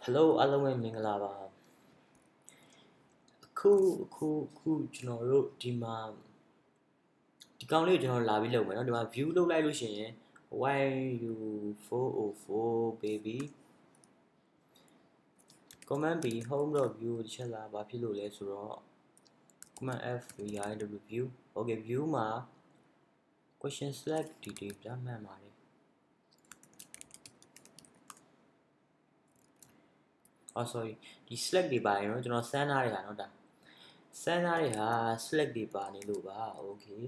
Hello အားလုံးပဲမင်္ဂလာပါအခုကျွန်တော်တို့ဒီမှာဒီကောင်လေးကိုကျွန်တော်လာပြီးလုပ်မယ်เนาะဒီမှာ view လုပ်လိုက်လို့ရှိရင် YU404 baby command B home.view တစ်ချက်လာဘာဖြစ်လို့လဲဆိုတော့ command F view okay view မှာ question select detail ပြမှတ်ပါတယ်sorry ဒီ select တွေပါရင်တော့ကျွန်တော်စမ်းထားတဲ့ဟာเนาะဒါစမ်းထားတဲ့ဟာ select တွေပါနေလို့ပါ okay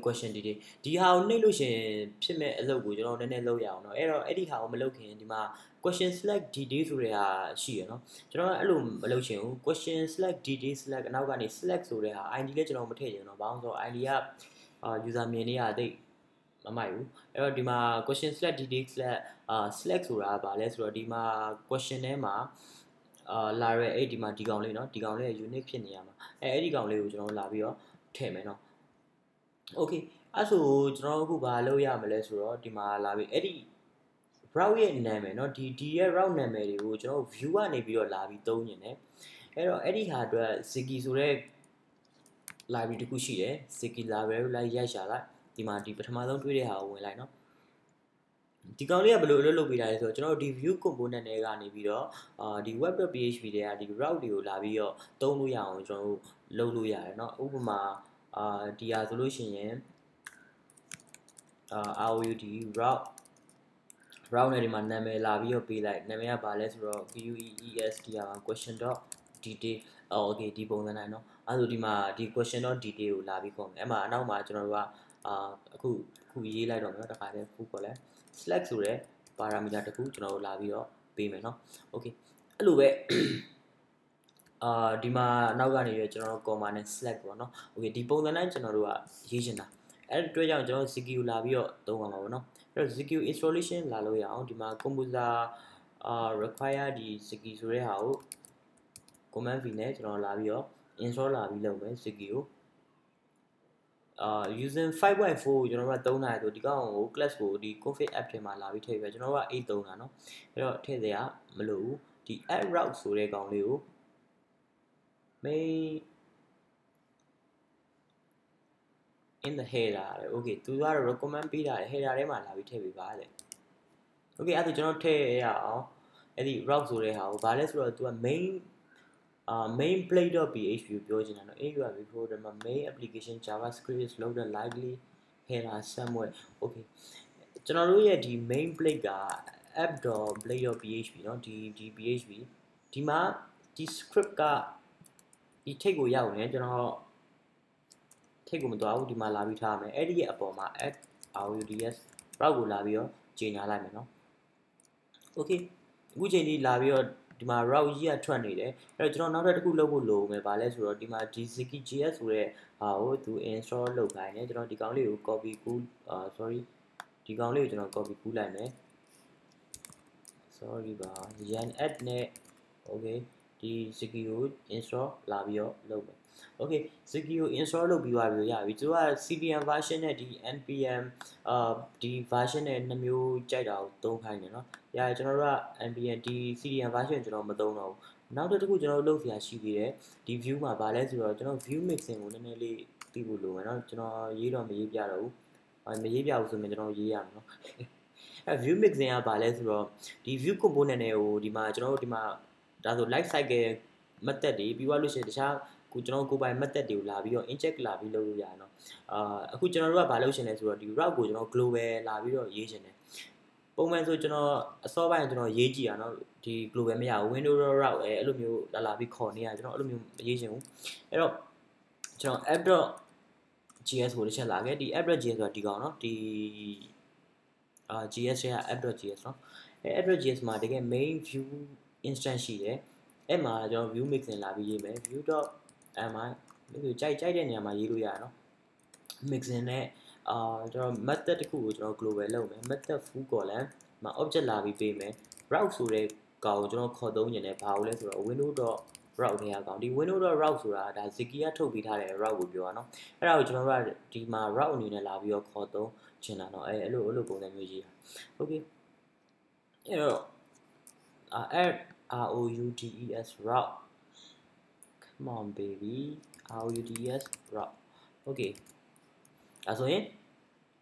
question ဒီဟာကိုနှိပ်လို့ရှိရင်ဖြစ်မဲ့အလုပ်ကိုကျွန်တော်နည်းနည်းလုပ်ရအောင်เนาะအဲ့တော့အဲ့ဒီဟာကိုမလုပ်ခင်ဒီမှာ question select detail ဆိုတဲ့ဟာရှိရเนาะကျွန်တော်အဲ့လိုမလုပ်ချင်ဘူး question select detail select အနောက်ကနေ select ဆိုတဲ့ဟာ ID လည်းကျွန်တော်မထည့်ချင်ဘူးเนาะဘာလို့ဆိုတော့ ID ကuser မြင်နေရတိတ်မမိုက်ဘူးအဲ့တော့ဒီမှာ question select detail select ဆိုတာကဘာလဲဆိုတော့ဒီမှာ question ထဲမှာလာရဲအဲ့ဒီမှာဒီကောင်လေးเนาะဒီကောင်လေး unique ဖြစ်နေရမှာအဲ့ဒီကောင်လေးကိုကျွန်တော်လာပြီးတော့ထည့်မယ်เนาะOkay အဲ့ဆိုကျွန်တော်အခုဘာလုပ်ရမလဲဆိုတော့ဒီမှာလာပြီးအဲ့ဒီ route ရဲ့နာမည်เนาะဒီရဲ့ route နာမည်တွေကိုကျွန်တော် view ကနေပြီးတော့လာပြီးသုံးနေတယ်အဲ့တော့အဲ့ဒီဟာအတွက် ziggy ဆိုတဲ့ library တစ်ခုရှိတယ် ziggy library လိုက်ရိုက်ရှာလိုက်ဒီမှာဒီပထမဆုံးတွေ့တဲ့ဟာကိုဝင်လိုက်เนาะဒီကောင်လေးကဘယ်လိုလုပ်ပေးတာလဲဆိုတော့ကျွန်တော်ဒီ view component တွေကနေပြီးတော့ဒီ web.php တွေကဒီ route တွေကိုလာပြီးတော့သုံးလို့ရအောင်ကျွန်တော်လုပ်လို့ရတယ်เนาะဥပမာဒီဟာဆိုလို့ရှိရင်ROUT route နဲ့ဒီမှာနာမည်လာပြီးတော့ပေးလိုက်နာမည်ကဘာလဲဆိုတော့ question.detail okay ဒီပုံစံတိုင်းเนาะအဲ့ဆိုဒီမှာဒီ question.detail ကိုလာပြီးခေါ်မယ်အဲ့မှာအနောက်မှာကျွန်တော်တို့ကအခုရေးလိုက်တော့မယ်เนาะတခါတည်းခုခေါ်လဲ select ဆိုတဲ့ parameter တစ်ခုကျွန်တော်တို့လာပြီးတော့ပေးမယ်เนาะ okay အဲ့လိုပဲဒီမှာနောက်ကနေရကျွန်တော်တို့ comma နဲ့ select ပေါ့เนาะ okay ဒီပုံစံတိုင်းကျွန်တော်တို့ကရေးချင်တာအဲ့ဒီအတွက်ကြောင့်ကျွန်တော် ziggy ကိုလာပြီးတော့သုံးပါမှာပေါ့เนาะအဲ့တော့ ziggy installation လာလို့ရအောင်ဒီမှာ composer require ဒီ ziggy ဆိုတဲ့ဟာကို command V နဲ့ကျွန်တော်လာပြီးတော့ install လာပြီးလုပ်မယ် ziggy ကိုusing 5.4ကျွန်တော်တို့ကသုံးတာဆိုဒီကောင်ကို class ကိုဒီ config app ထဲမှာလာပြီးထည့်ပြကျွန်တော်တို့က8သုံးတာเนาะအဲ့တော့ထည့်စရာမလိုဘူးဒီ add route ဆိုတဲ့ကောင်လေးကို main in the header okay သူကတော့ recommend ပေးတာလေ header ထဲမှာလာပြီးထည့်ပေးပါလေ okay အဲ့ဒါကျွန်တော်ထည့်ရအောင်အဲ့ဒီ route ဆိုတဲ့ဟာကိုဘာလဲဆိုတော့သူက main play.php ကိုပြောချင်တာเนาะ AUR before the main application javascript is loaded likely header somewhere okay ကျွန်တော်တို့ရဲ့ဒီ main plate က app.play.php เนาะဒီ php ဒီမှာဒီ script ကဒီ take ကိုရောက်နေကျွန်တော်ထိတ်ကိုမသွားဘူးဒီမှာလာပြီးထားမယ်အဲ့ဒီရဲ့အပေါ်မှာ add routes route ကိုလာပြီးတော့ချိန်ထားလိုက်မယ်เนาะ okay အခုချိန်ဒီလာပြီးတော့ဒီမှာ route ကြီးကထွက်နေတယ်အဲ့တော့ကျွန်တော်နောက်ထပ်တစ်ခုလုပ်ဖို့လိုမယ်ဗာလဲဆိုတော့ဒီမှာ ziggy.js ဆိုတဲ့ဟာကိုသူ install လုပ်ခိုင်းတယ်ကျွန်တော်ဒီကောင်လေးကို copy ကူးsorry ဒီကောင်လေးကိုကျွန်တော် copy ကူးလိုက်မယ် sorry ပါ yan add နဲ့ okay ဒီ ziggy ကို install လာပြီးတော့လုပ်မယ်okay ziggy ကို install လုပ်ပြီးသွားပြီရပြီသူက CDN version နဲ့ဒီ npm ဒီ version နဲ့နှစ်မျိုးကြိုက်တာကိုသုံးခိုင်းတယ်เนาะ။ရာကျွန်တော်တို့က npm ဒီ CDN version ကျွန်တော်မသုံးတော့ဘူး။နောက်တစ်ခုကျွန်တော်တို့လုပ်စရာရှိသေးတယ်။ဒီ view မှာဗာလဲဆိုတော့ကျွန်တော် view mixing ကိုနည်းနည်းလေးသိဖို့လိုမယ်เนาะကျွန်တော်ရေးတော့မရေးပြတော့ဘူး။မရေးပြဘူးဆိုရင်ကျွန်တော်ရေးရမယ်เนาะ။view mixing ကဗာလဲဆိုတော့ဒီ view component တွေကိုဒီမှာကျွန်တော်တို့ဒီမှာဒါဆို life cycle method တွေပြီးသွားလို့ရှိရင်တခြားကျွန်တော်ကိုပိုင် method တွေကိုလာပြီးတော့ inject လာပြီးလုပ်လို့ရတယ်เนาะအခုကျွန်တော်တို့ကဘာလုပ်ရှင်လဲဆိုတော့ဒီ route ကိုကျွန်တော် global လာပြီးတော့ရေးရှင်တယ်ပုံမှန်ဆိုကျွန်တော်အစောပိုင်းကျွန်တော်ရေးကြည့်ရအောင်ဒီ global မရဘူး window route အဲ့လိုမျိုးလာပြီးခေါ်နေရကျွန်တော်အဲ့လိုမျိုးမရေးရှင်ဘူးအဲ့တော့ကျွန်တော် app.js ကိုတစ်ချက်လာခဲ့ဒီ app.js ဆိုတာဒီကောင်เนาะဒီjs ရဲ့ app.js เนาะအဲ့ app.js မှာတကယ် main view instance ရှိတယ်အဲ့မှာကျွန်တော် view mixing လာပြီးရေးမယ် view.mi လို့ကြိုက်တဲ့နေရာမှာရေးလို့ရတယ်เนาะ mixing နဲ့ကျွန်တော် method တစ်ခုကိုကျွန်တော် global လုပ်မယ် method full column မှာ object လာပြီးပေးမယ် route ဆိုတဲ့ကောင်ကိုကျွန်တော်ခေါ်သုံးနေတယ်ဘာလို့လဲဆိုတော့ window.route ထဲကကောင်ဒီ window.route ဆိုတာဒါ ziggy ကထုတ်ပေးထားတဲ့ route ကိုပြောတာเนาะအဲ့ဒါကိုကျွန်တော်တို့ကဒီမှာ route အနေနဲ့လာပြီးတော့ခေါ်သုံးချင်တာเนาะအဲ့လိုပုံစံမျိုးရေးတာ okay အဲ့တော့ ROUTES route come on baby ROUTES route okay ဒါဆိုရင်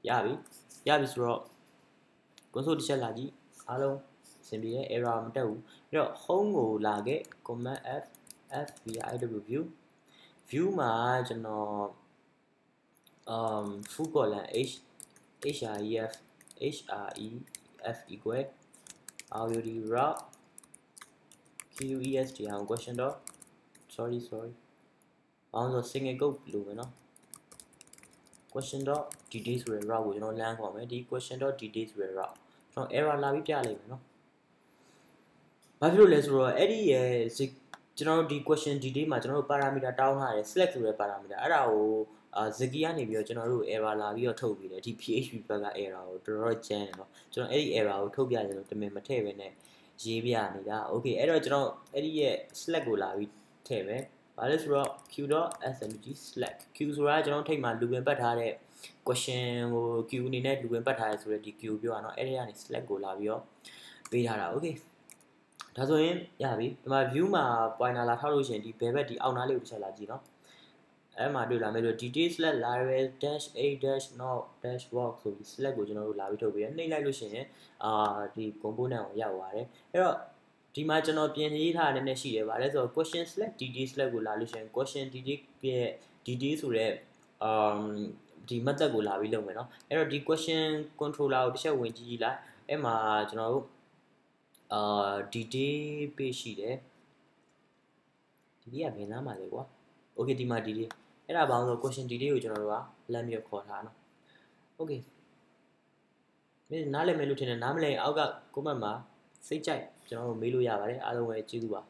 ရပြီဆိုတော့ console တစ်ချက်လာကြည့်အားလုံးအဆင်ပြေတယ် error မတက်ဘူးအဲ့တော့ home ကိုလာခဲ့ command F via view view မှာကျွန်တော် full colon href equal ROUT route QES တရား question dot sorry ဘာလို့ single quote လို့ပဲเนาะ question dot details ဆိုတဲ့ route ကိုကျွန်တော်လမ်းခေါ်မယ်ဒီ question dot details ဆိုတဲ့ route ကျွန်တော် error လာပြီးပြလိုက်မယ်เนาะဘာဖြစ်လို့လဲဆိုတော့အဲ့ဒီရဲ့ကျွန်တော်တို့ဒီ question detail မှာကျွန်တော်တို့ parameter တောင်းထားတယ် select ဆိုတဲ့ parameter အဲ့ဒါကိုziggy ကနေပြီးတော့ကျွန်တော်တို့ error လာပြီးတော့ထုတ်ပြီးတယ်ဒီ php ဘက်က error ကိုတော်တော်ကျန်းတယ်เนาะကျွန်တော်အဲ့ဒီ error ကိုထုတ်ပြတယ်လို့တမင်မထည့်ဘဲနဲ့ရေးပြနေတာ okay အဲ့တော့ကျွန်တော်အဲ့ဒီရဲ့ select ကိုလာပြီးထည့်မယ်ဘာလဲဆိုတော့ q.smg select q ဆိုတာကျွန်တော်ထိပ်မှာလူပင်ပတ်ထားတဲ့ question ကို q အနေနဲ့လူပင်ပတ်ထားရဲဆိုတဲ့ဒီ q ပြောတာเนาะအဲ့ဒီကနေ select ကိုလာပြီးတော့ပေးထားတာ okay ဒါဆိုရင်ရပြီဒီမှာ view မှာ pointer လာထောက်လို့ရှိရင်ဒီဘယ်ဘက်ဒီအောက်နားလေးကိုတစ်ချက်လာကြည့်เนาะအဲ့မှာတွေ့လာမယ်ဆို details larial dash a dash not dash work ဆိုပြီး select ကိုကျွန်တော်တို့လာပြီးထုတ်ပြီးနှိပ်လိုက်လို့ရှိရင်ဒီ component ကိုရောက်သွားတယ်အဲ့တော့ဒီမှာကျွန်တော်ပြင်ရေးထားတဲ့နည်းနည်းရှိတယ်ဗါလဲဆိုတော့ question select detail select ကိုလာလို့ရှိရင် question detail ရဲ့ detail ဆိုတဲ့ဒီ method ကိုလာပြီးလုပ်မယ်เนาะအဲ့တော့ဒီ question controller ကိုတစ်ချက်ဝင်ကြည့်လိုက်အဲ့မှာကျွန်တော်တို့detail page ရှိတယ်ဒီကဘယ်နားမှာလဲကွာ okay ဒီမှာ detail အဲ့ဒါဘာလို့ဆို question detail ကိုကျွန်တော်တို့ကလမ်းပြီးခေါ်ထားเนาะ okay မင်းနားလည်မယ်လို့ထင်တယ်နားမလည်အောက်က comment မှာစိတ်ကြိုက်ကျွန်တော်တို့မေးလို့ရပါတယ်အားလုံးပဲကျေးဇူးပါ